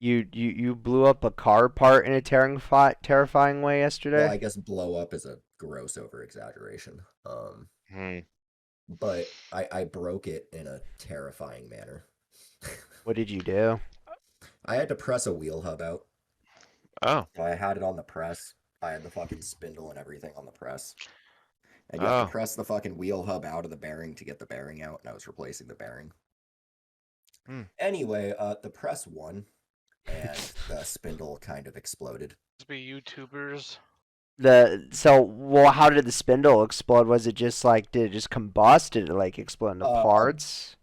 You blew up a car part in a terrifying way Well, yesterday? I guess blow up is a gross over exaggeration. Hmm. But I broke it in a terrifying manner. What did you do? I had to press a wheel hub out. Oh. So I had it on the press. I had the fucking spindle and everything on the press. And you have to Oh. press the fucking wheel hub out of the bearing to get the bearing out, and I was replacing the bearing. Hmm. Anyway, the press won, and the spindle kind of exploded. Be YouTubers. Well, how did the spindle explode? Was it just like, did it just combust? Did it like explode into parts?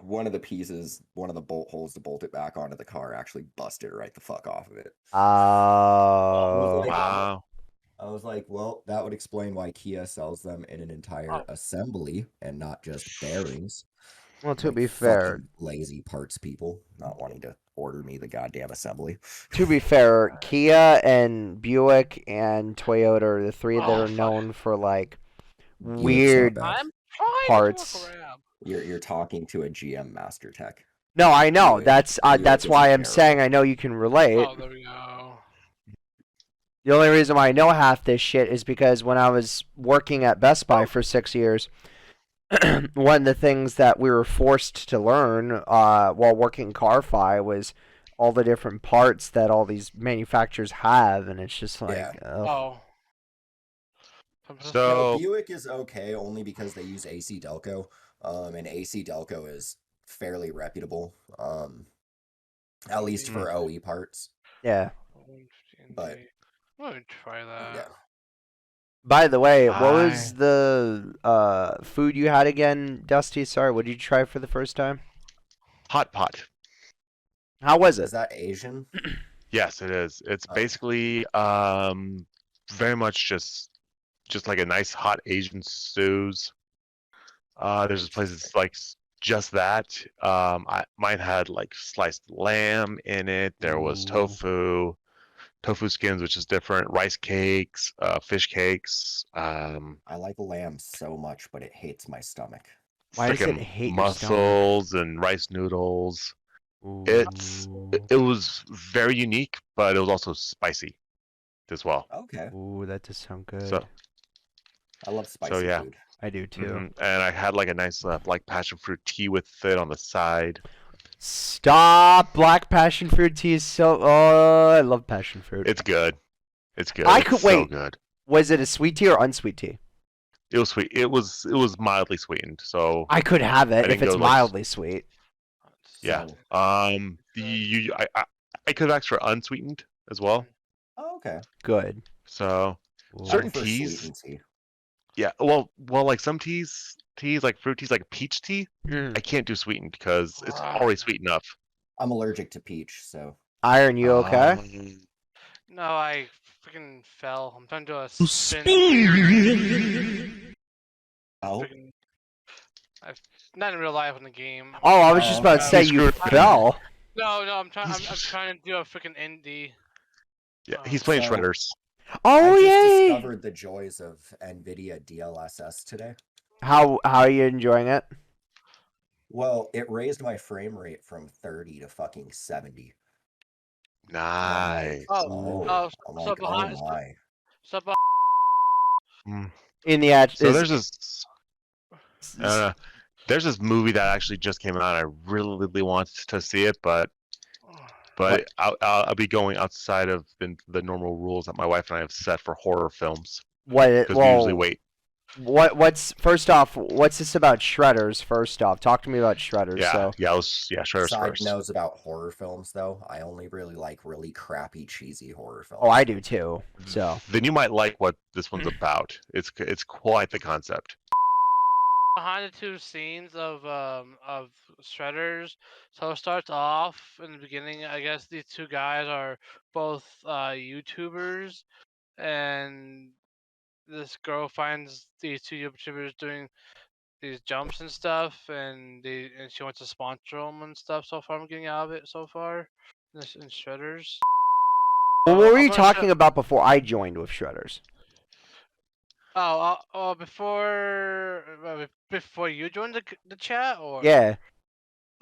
One of the pieces, one of the bolt holes to bolt it back onto the car actually busted right the fuck off of it. Oh. Wow. I was like, well, that would explain why Kia sells them in an entire assembly and not just bearings. Well, to Like be fair, fucking lazy parts people not wanting to order me the goddamn assembly. Kia and Buick and Toyota are the three that are known for like Buick's not weird bad. I'm trying parts. to grab. You're talking to a GM Master Tech. No, I know. Buick- That's Buick why I'm isn't saying terrible. I know you can relate. Oh, there we go. The only reason why I know half this shit is because when I was working at Best Buy for 6 years, one of the things that we were forced to learn while working Car-Fi was all the different parts that all these manufacturers have, and it's just like, Yeah. ugh. Oh. So Buick is okay only because they use AC Delco, and AC Delco is fairly reputable, at least for OE parts. Yeah. But I'm gonna try that. yeah, By the way, what was the food you had again, Dusty? Sorry, what did you try for the first time? hot pot. How was it? is that Asian? Yes, it is. It's Okay. basically very much just like a nice hot Asian stews. There's this place that's like just that. Mine had like sliced lamb in it. There was tofu skins, which is different. Rice cakes, fish cakes. I like lamb so much, but it hates my stomach. Why does it Freaking hate your stomach? mussels and rice noodles. It was very unique, but it was also spicy as well. Okay, Ooh, that does sound good. So I love spicy yeah. food. I do too. And I had like a nice like passion fruit tea with it on the side. Stop! Black passion fruit tea is so. Oh, I love passion fruit. It's good. It's good. I It's could so wait. good. Was it a sweet tea or unsweet tea? It was sweet. It was mildly sweetened. So I could have it if didn't it's go, like- mildly sweet. yeah. So- I could have asked for unsweetened as well. Oh, okay. Good. So Ooh. certain I prefer teas. sweetened tea. Yeah. Well, like some teas like fruit teas, like peach tea. Mm. I can't do sweetened because it's already sweet enough. I'm allergic to peach, so Iron, you okay? No, I freaking fell. I'm trying to do a spin. oh, Not in real life in the game. Oh, I was just about to say you fell. No, I'm trying. I'm trying to do a freaking indie. Yeah, he's playing So- shredders. Oh I just yay! discovered the joys of NVIDIA DLSS today. How are you enjoying it? Well, it raised my frame rate from 30 to fucking 70. Nice. I'm so like, behind- oh my. So, In the ad, So there's this. There's this movie that actually just came out. I really want to see it, but I'll be going outside of the normal rules that my wife and I have set for horror films because we usually wait. What's first off? What's this about shredders? First off, talk to me about shredders. Yeah, So. Shredders Side first. knows about horror films, though. I only really like really crappy, cheesy horror films. Oh, I do too. So. Then you might like what this one's about. It's quite the concept. behind the two scenes of Shredders. So it starts off in the beginning. I guess these two guys are both YouTubers, and this girl finds these two YouTubers doing these jumps and stuff, and she wants to sponsor them and stuff. So far, I'm getting out of it so far. In Shredders. Well, what were I'm you gonna talking about before I joined with shredders? before you joined the chat, or Yeah.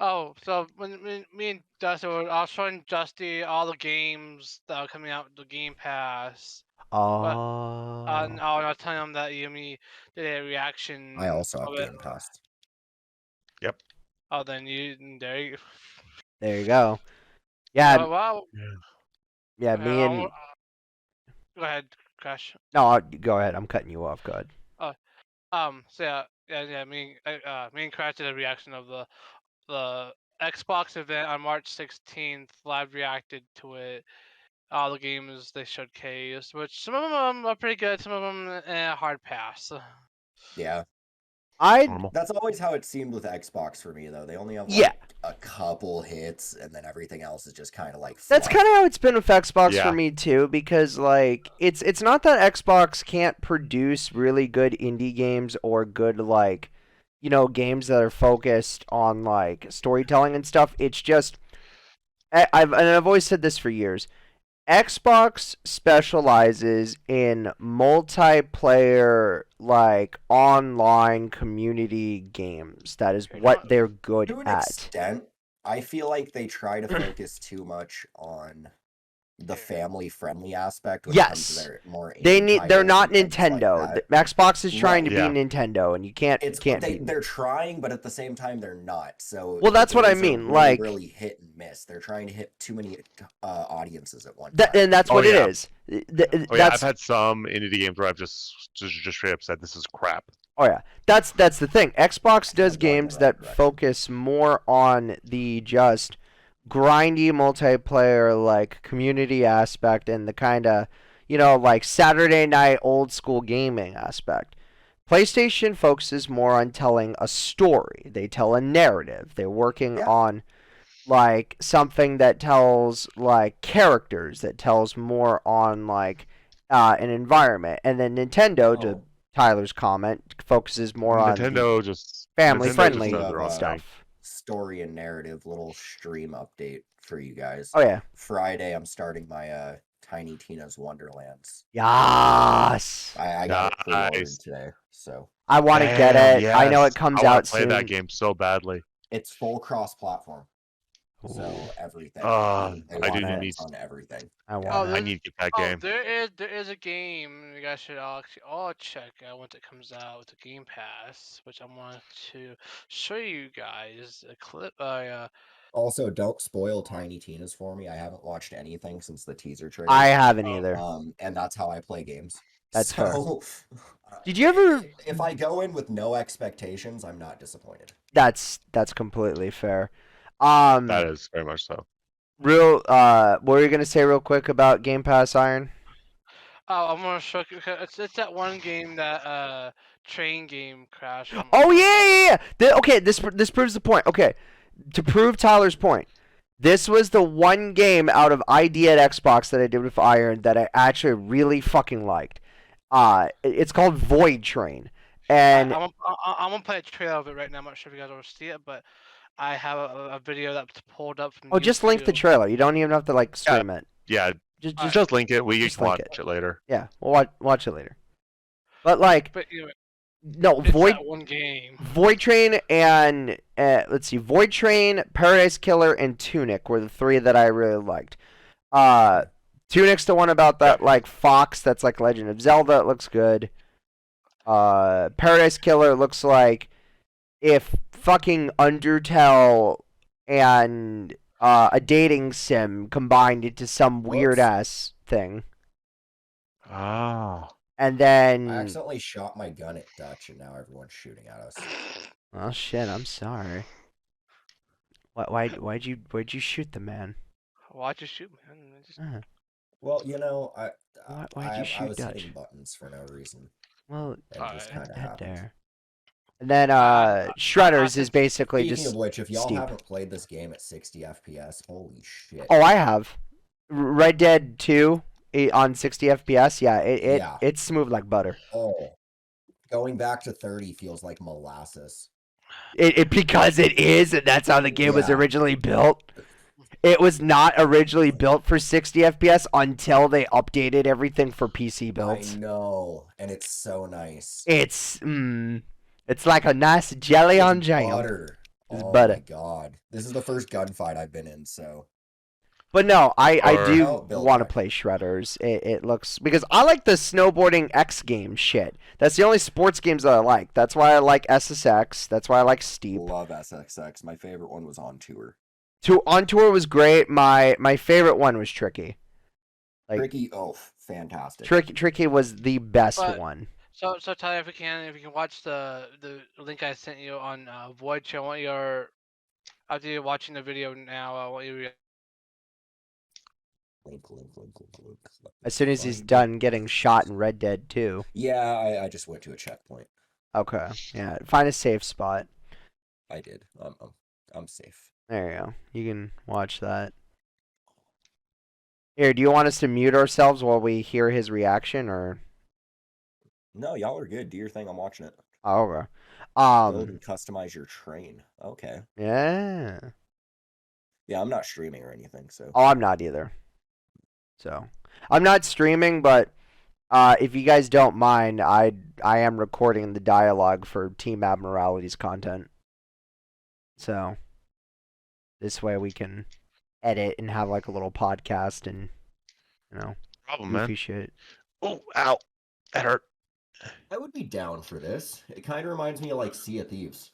Oh, so when me and Dusty I was showing Dusty all the games that are coming out with the Game Pass. But Oh, no, I was telling him that Yumi did a I reaction also have of it. Game Pass. Yep. Oh, then there you there you go. go. Yeah, Well, yeah. Me and go ahead, Crash. no, go ahead. I'm cutting you off. Go ahead. So yeah. Me and Crash did a reaction of the Xbox event on March 16th. Live reacted to it. All the games they showcased, which some of them are pretty good, some of them hard pass. Yeah, I Normal. that's always how it seemed with Xbox for me, though. They only have Yeah. like a couple hits, and then everything else is just kind of like. That's fluff. kind of how it's been with Xbox Yeah. for me too, because like it's not that Xbox can't produce really good indie games or good like games that are focused on like storytelling and stuff. It's just I've always said this for years. Xbox specializes in multiplayer, like online community games. That is You're what not- they're good To an at. extent, I feel like they try to focus too much on the family-friendly aspect when it comes to Yes. their more They indie need. They're titles not and things like Nintendo. that. Xbox is trying to Right. be Nintendo, and you can't beat them. They're trying, but at the same time they're not. So Well, that's the what I games are mean, really, like- really hit and miss. They're trying to hit too many audiences at one That, time. and that's Oh, what yeah. it is. Oh yeah, I've That's had some indie games where I've just straight up said this is crap. oh yeah. That's the thing. Xbox does Going the games right that direction. focus more on the just grindy multiplayer like community aspect and the kind of like Saturday night old school gaming aspect. PlayStation focuses more on telling a story. They tell a narrative. They're working Yeah. on like something that tells like characters, that tells more on like an environment. And then Nintendo, to Oh, Tyler's comment, focuses more on the Nintendo just family Nintendo friendly just does their own thing. stuff. story and narrative little stream update for you guys. Oh yeah. Friday, I'm starting my Tiny Tina's Wonderlands. Yes. I got it pre-ordered Nice. today, so I want to get Damn, it. I know yes. it comes I wanna out play soon. that game so badly. it's full cross-platform. So Ooh, everything. I want do it need on everything. I want Oh, it. I need to get that Oh, game. there is a game you guys should actually all check out once it comes out with the Game Pass, which I want to show you guys a clip. Also, don't spoil Tiny Tina's for me. I haven't watched anything since the teaser trailer. I haven't either. And that's how I play games. That's fair. so, Did you ever? If I go in with no expectations, I'm not disappointed. That's completely fair. That is very much so. What were you gonna say real quick about Game Pass Iron? Oh, I'm gonna show you. It's that one game that train game Crash. Oh yeah. Okay, this proves the point. Okay, to prove Tyler's point, this was the one game out of ID at Xbox that I did with Iron that I actually really fucking liked. It's called Void Train, and I'm gonna play a trailer of it right now. I'm not sure if you guys will see it, but I have a video that's pulled up from. just link the YouTube. trailer. You don't even have to like stream it. Yeah, Just just link it. We just can link watch it later. yeah, we'll watch it later. But like, But anyway, no, it's Void that one game. Void Train and let's see, Void Train, Paradise Killer, and Tunic were the three that I really liked. Tunic's the one about that like fox that's like Legend of Zelda. It looks good. Paradise Killer looks like if fucking Undertale and a dating sim combined into some weird ass thing. Oh. And then I accidentally shot my gun at Dutch, and now everyone's shooting at us. oh shit, I'm sorry. Why'd you shoot the man? Why'd you shoot, man? Well, Why'd you shoot I was Dutch? hitting buttons for no reason. Well, It just Alright. kind of dead happened. there. And then Shredders is basically Speaking just of which, if y'all steep. haven't played this game at 60 FPS, holy shit! Oh, I have. Red Dead 2 on 60 FPS. Yeah, Yeah. it's smooth like butter. Oh, going back to 30 feels like molasses. It because it is, and that's how the game was Yeah. originally built. It was not originally built for 60 FPS until they updated everything for PC builds. I know, and it's so nice. It's like a nice jelly on It's jam. butter. His Oh butt. my god. This is the first gunfight I've been in, so. But no, I Or- do Oh, Bill want to Tech. play Shredders. It looks because I like the snowboarding X game shit. That's the only sports games that I like. That's why I like SSX. That's why I like Steep. Love SXX. My favorite one was On Tour. On Tour was great. My favorite one was Tricky. Like Tricky, oh, fantastic. Tricky was the best But- one. So Tyler, if you can watch the link I sent you on Void Chill, I want your after you're watching the video now, I want you. Link. As soon as he's Find done it. getting shot in Red Dead 2. Yeah, I just went to a checkpoint. Okay. Yeah. Find a safe spot. I did. I'm safe. There you go. You can watch that. Here, do you want us to mute ourselves while we hear his reaction, or? No, y'all are good. Do your thing. I'm watching it. Oh, okay. Build and customize your train. Okay. Yeah. Yeah, I'm not streaming or anything, so. Oh, I'm not either. So, I'm not streaming, but if you guys don't mind, I am recording the dialogue for Team Abnormalities content. So, this way we can edit and have like a little podcast and, Problem, goofy man. shit. Oh, ow. That hurt. I would be down for this. It kind of reminds me of like Sea of Thieves.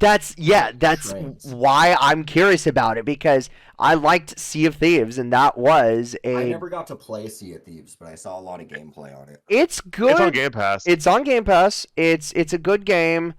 That's Trains. why I'm curious about it, because I liked Sea of Thieves and that was I never got to play Sea of Thieves, but I saw a lot of gameplay on it. It's good. It's on Game Pass. It's on Game Pass. It's a good game.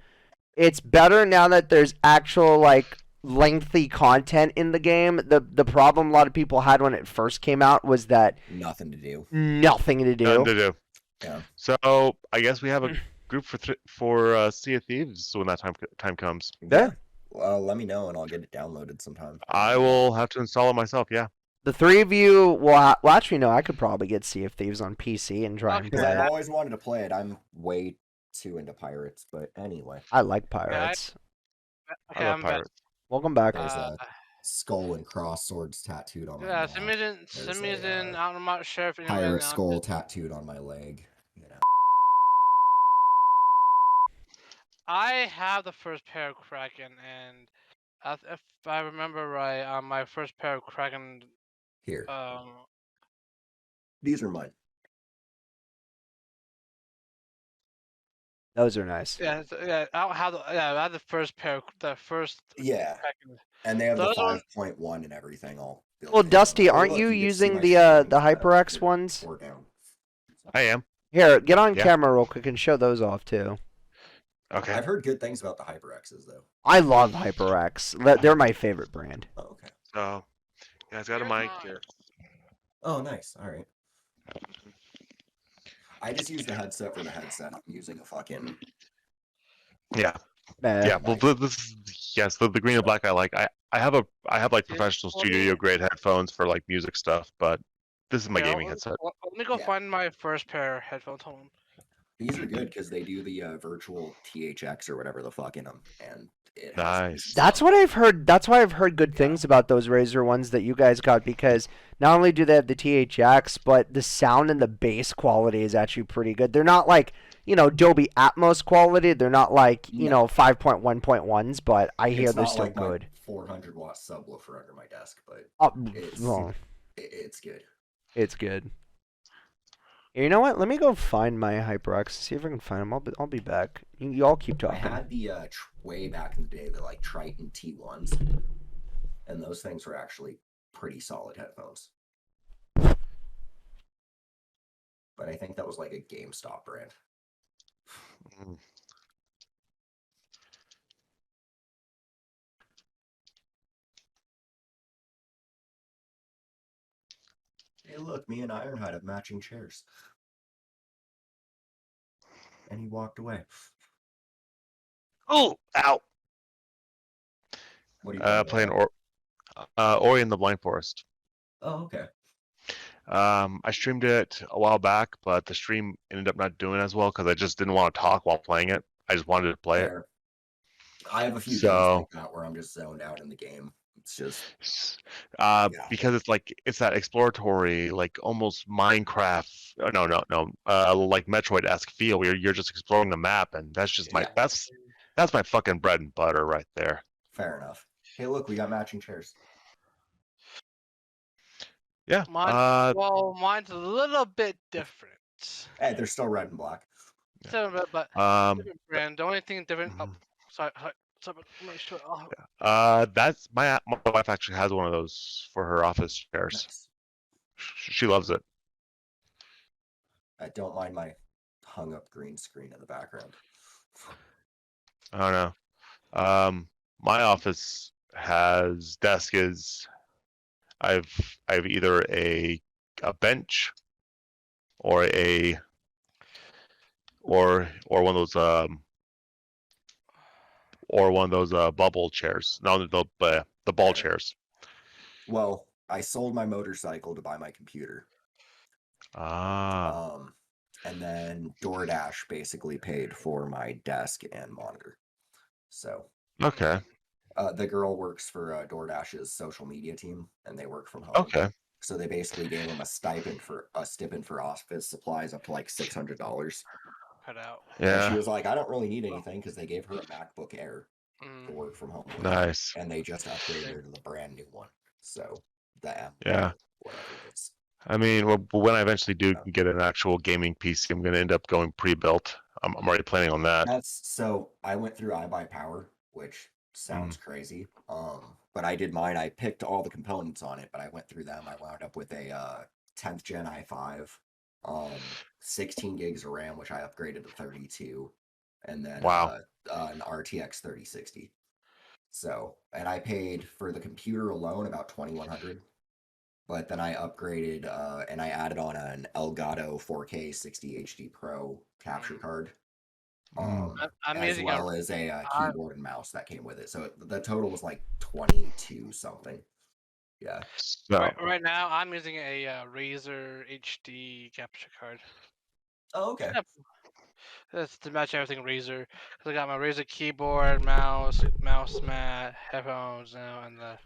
It's better now that there's actual like lengthy content in the game. The problem a lot of people had when it first came out was that Nothing to do. nothing to do. Nothing to do. Yeah. So I guess we have a group for Sea of Thieves when that time comes. Yeah. Well, let me know and I'll get it downloaded sometime. I will have to install it myself. Yeah. The three of you will well, actually, no, I could probably get Sea of Thieves on PC and try and Okay. Because play I've it. always wanted to play it. I'm way too into pirates, but anyway. I like pirates. Okay, I love I'm back. pirates. Welcome back. There's a skull and cross swords tattooed on my Yeah, neck. send me the There's a, I'm not sure if anyone pirate announced skull it. tattooed on my leg. You know. I have the first pair of Kraken, and if I remember right, my first pair of Kraken, Here. um, These are mine. Those are nice. yeah, I had the first pair, the first Yeah. Kraken. And they have Those the are- 5.1 and everything all built Well, in. Dusty, Oh, aren't look, you can see using my the screen HyperX here, ones? or down. I am. Here, get on Yeah. camera real quick and show those off too. Okay. I've heard good things about the HyperXs though. I love HyperX. They're my favorite brand. Oh, okay. So, you guys got a Here's mic mine. here. Oh, nice. All right. I just use the headset for the headset. I'm using a fucking. Yeah. Eh, Yeah. Well, this is, yes, the green and black I like. I have like professional studio grade headphones for like music stuff, but this is my Yeah, gaming headset. Let me go Yeah. find my first pair of headphones. Hold on. These are good because they do the virtual THX or whatever the fuck in them, and it has Nice. That's what I've heard. That's why I've heard good things about those Razer ones that you guys got, because not only do they have the THX, but the sound and the bass quality is actually pretty good. They're not like, Dolby Atmos quality. They're not like, No. 5.1.1s, but I hear It's they're not still like good. my 400-watt subwoofer under my desk, but It's- Well, it's good. it's good. You know what? Let me go find my HyperX. See if I can find them. I'll be back. You all keep I talking. had the way back in the day, the like Triton T1s, and those things were actually pretty solid headphones. But I think that was like a GameStop brand. Mm. Hey, look, me and Ironhide have matching chairs. And he walked away. Oh, ow. What are you Playing Ori and the Blind Forest. Oh, okay. I streamed it a while back, but the stream ended up not doing as well because I just didn't want to talk while playing it. I just wanted to play it. Fair. I have a few So- games like that where I'm just zoned out in the game. It's just Because it's that exploratory, like almost Minecraft. No, like Metroid-esque feel where you're just exploring the map, and that's just Yeah. that's my fucking bread and butter right there. Fair enough. Hey, look, we got matching chairs. Yeah. Mine's a little bit different. Hey, they're still red and black. Different, but Um. different brand. The only thing different. Oh, mhm. sorry. Sorry, let me show it. Oh, That's my wife actually has one of those for her office chairs. Nice. She loves it. I don't mind my hung up green screen in the background. I don't know. My office has desk is I've either a bench or or one of those bubble chairs. No, the ball Okay. chairs. Well, I sold my motorcycle to buy my computer. Ah. And then DoorDash basically paid for my desk and monitor. So Okay. the girl works for DoorDash's social media team, and they work from home. Okay. So they basically gave him a stipend for office supplies up to like $600. cut out. And she Yeah. was like, I don't really need anything because they gave her a MacBook Air to work from home with. Nice. And they just upgraded her to the brand new one. So the M, Yeah. whatever it is. I mean, when I eventually do get an actual gaming PC, I'm going to end up going pre-built. I'm already planning on that. That's so I went through iBuyPower, which sounds crazy. But I did mine. I picked all the components on it, but I went through them. I wound up with a 10th gen i5, 16 gigs of RAM, which I upgraded to 32, and then Wow. an RTX 3060. So, and I paid for the computer alone about $2,100. But then I upgraded and I added on an Elgato 4K 60 HD Pro capture card, Mm. I'm as using well as a keyboard and mouse that came with it. So the total was like 22 something. Yeah. So, right now. I'm using a Razer HD capture card. Oh, okay. Yep. That's to match everything Razer. Cause I got my Razer keyboard, mouse mat, headphones now, and the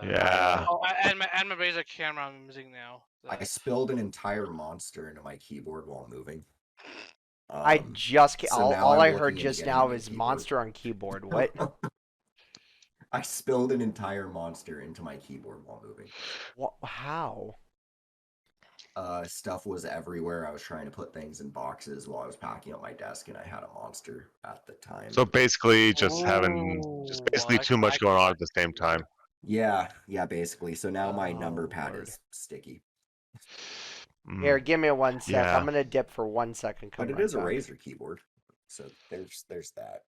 yeah. and my Razer camera I'm using now. I spilled an entire monster into my keyboard while moving. I just so now all I'm I looking heard into just getting a now new is keyboard. monster on keyboard. What? I spilled an entire monster into my keyboard while moving. What? How? Stuff was everywhere. I was trying to put things in boxes while I was packing up my desk, and I had a monster at the time. So basically, just Ooh, too much going on at the same time. Yeah, basically. So now my number Oh, pad Lord. is sticky. Here, give me 1 sec. Yeah. I'm gonna dip for 1 second. Come But it right is a back. Razer keyboard. So there's that.